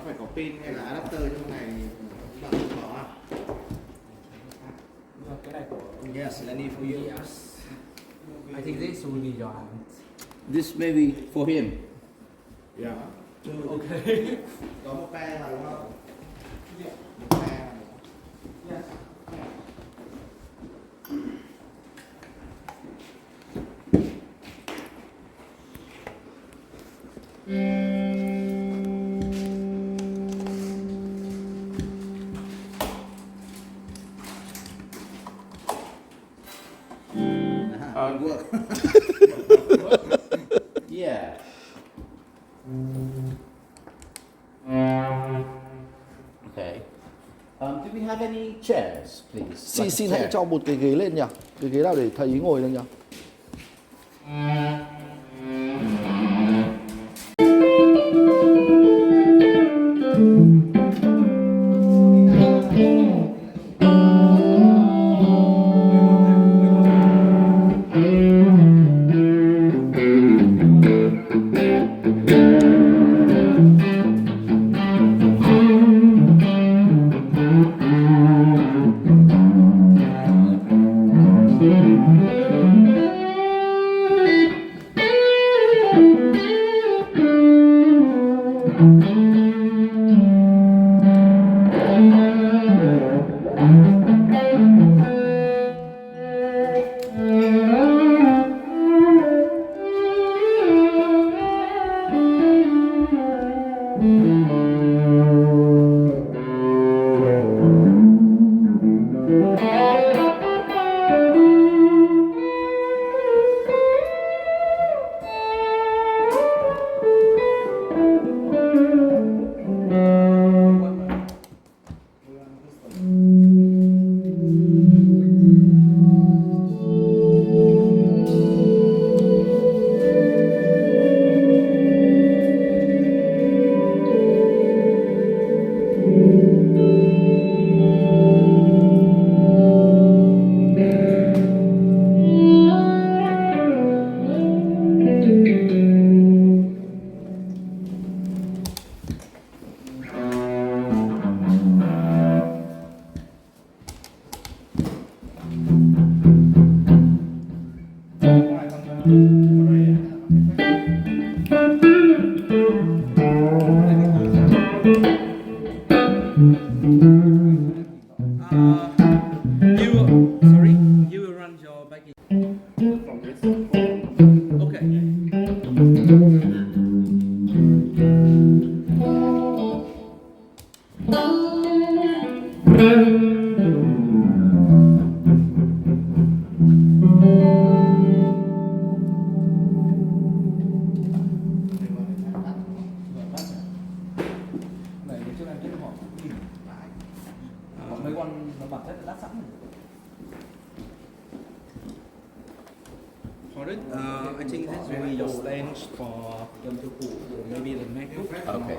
phải có pin hay là adapter trong này bạn không có à? Cái này của Yes, I need for you. Yes. I think this will be your hand. This maybe for him. Yeah. Okay. Có một pe mà đúng không? Một pe. Yes. Work. Yeah. Okay. Do we have any chairs, please? Xin hãy cho một cái ghế lên nhỉ? Cái ghế nào để thầy ý ngồi lên nhỉ? You will run your backing. From this. Okay. Này cái chiếc này chết họ mấy con nó bản chất là đắt sẵn rồi. For it, I think this will be your stands for maybe the MacBook. Okay.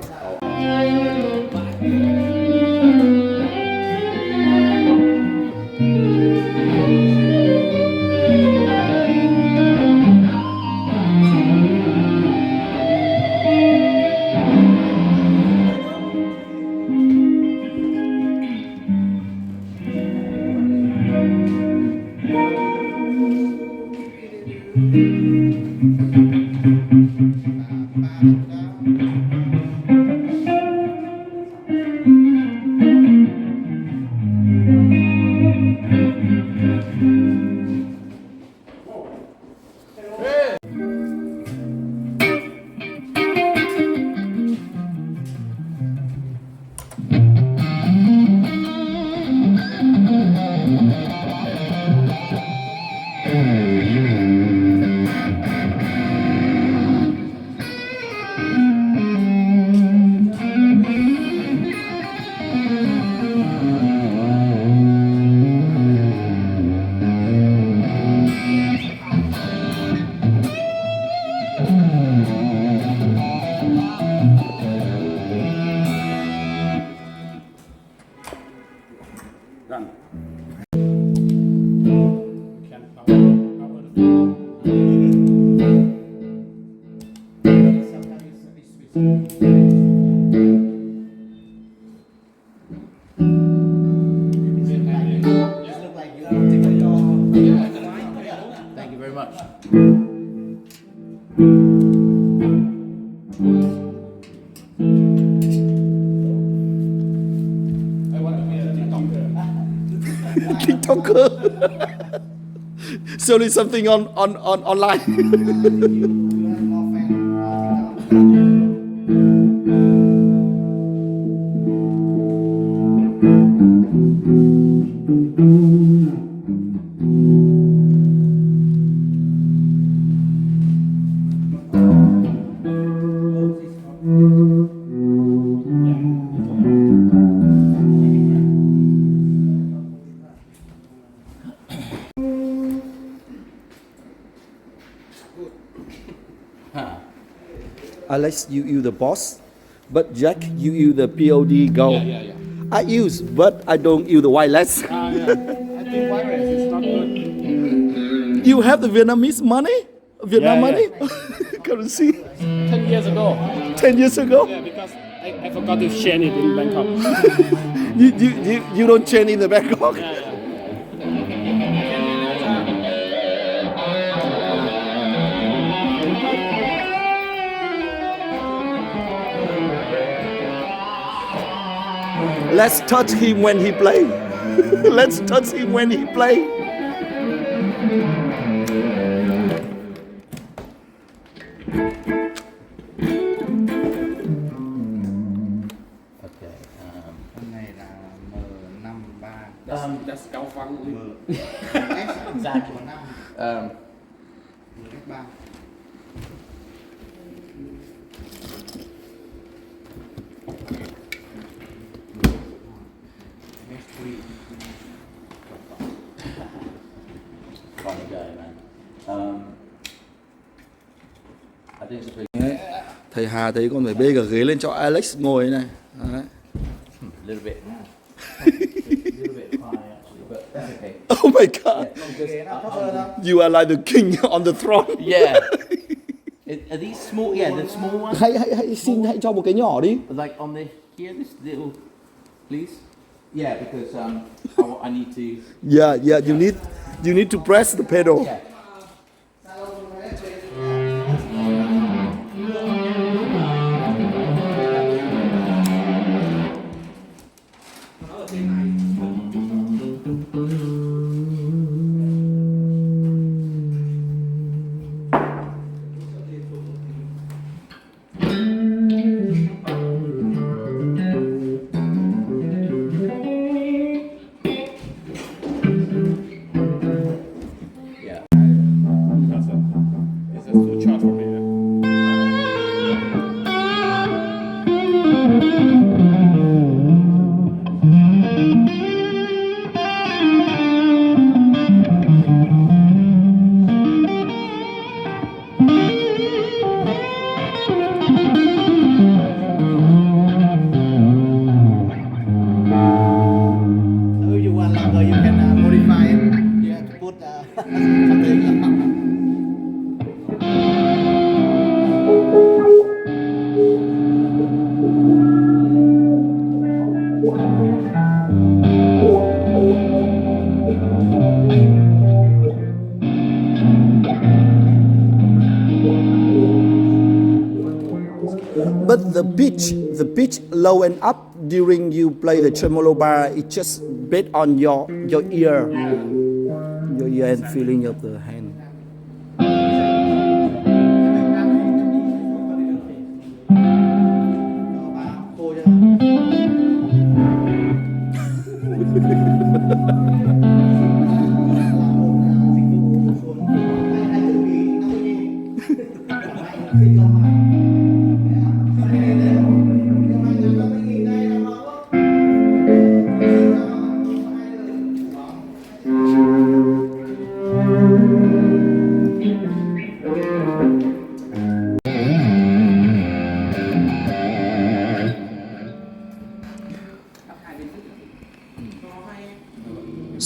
I want to be a TikToker. TikToker. Selling something on online. You have more fan. Alex, you the boss, but Jack, you the POD go. Yeah. I use, but I don't use the wireless. Yeah. I think wireless is not good. You have the Vietnamese money? Vietnam Yeah, money? yeah. Currency? 10 years ago. 10 years ago? Yeah, because I forgot to change it in Bangkok. You don't change in the Bangkok? Yeah. Let's touch him when he play. Let's touch him when he play. Okay. Hôm nay là M53 That's cao phăng. Exactly. F3 Còn trời mà. I think it's a pretty Đấy. Thầy Hà thấy con phải bê cả ghế lên cho Alex ngồi này. Đấy. little bit. little bit high actually, but that's okay. Oh my God. Ghế nào thấp hơn không? You are like the king on the throne. Yeah. Are these small? Yeah, the small ones. Hãy cho một cái nhỏ đi. Like on the here, this little, please. Yeah, because I need to. Yeah, you need to press the pedal. Yeah. Yeah. This is too short for me. If you want longer, you can modify it. You have to put something. But the pitch low and up during you play the tremolo bar, it's just based on your ear and feeling of the hand. Cô cho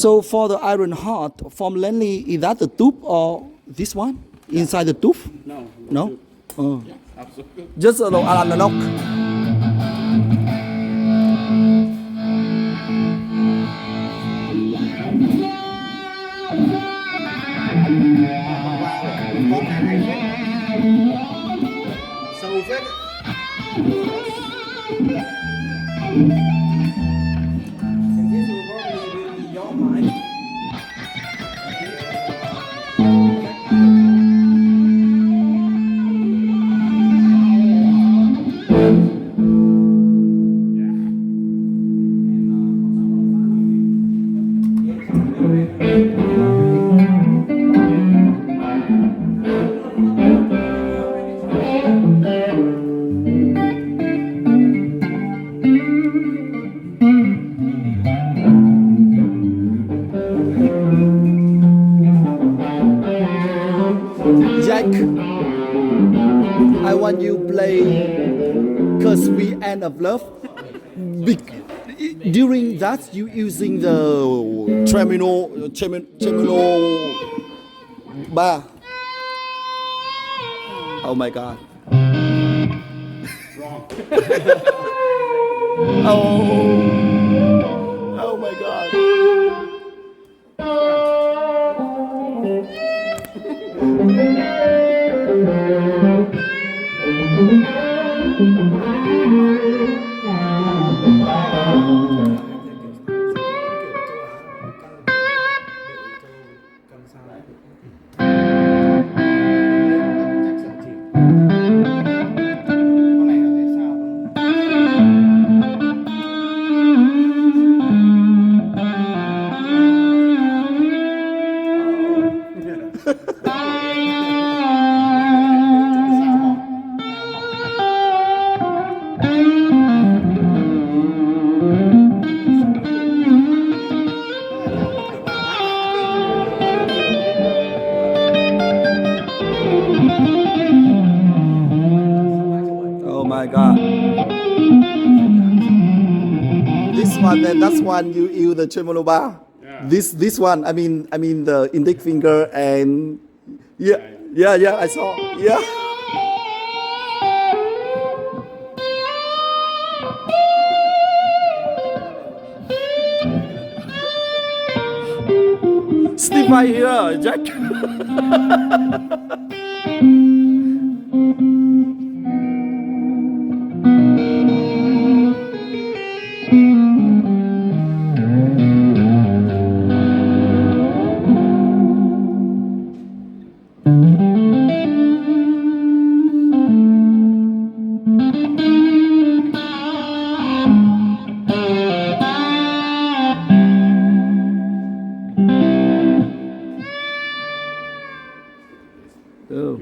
So for the iron heart from Lenny, is that the tube or this one inside the tube? No. No. Oh. Yeah, absolutely. Just a little analog. Sâu phết. And this will probably be your mic. Jack, I want you play "Cause We End of Love." During that, you using the tremolo bar. Oh my God. Wrong. Oh my God. Oh my God. This one, then that's one you use the tremolo bar. Yeah. This one, I mean the index finger and yeah, I saw. Yeah. Steve right here, Jack. Oh.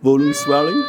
Volume swelling.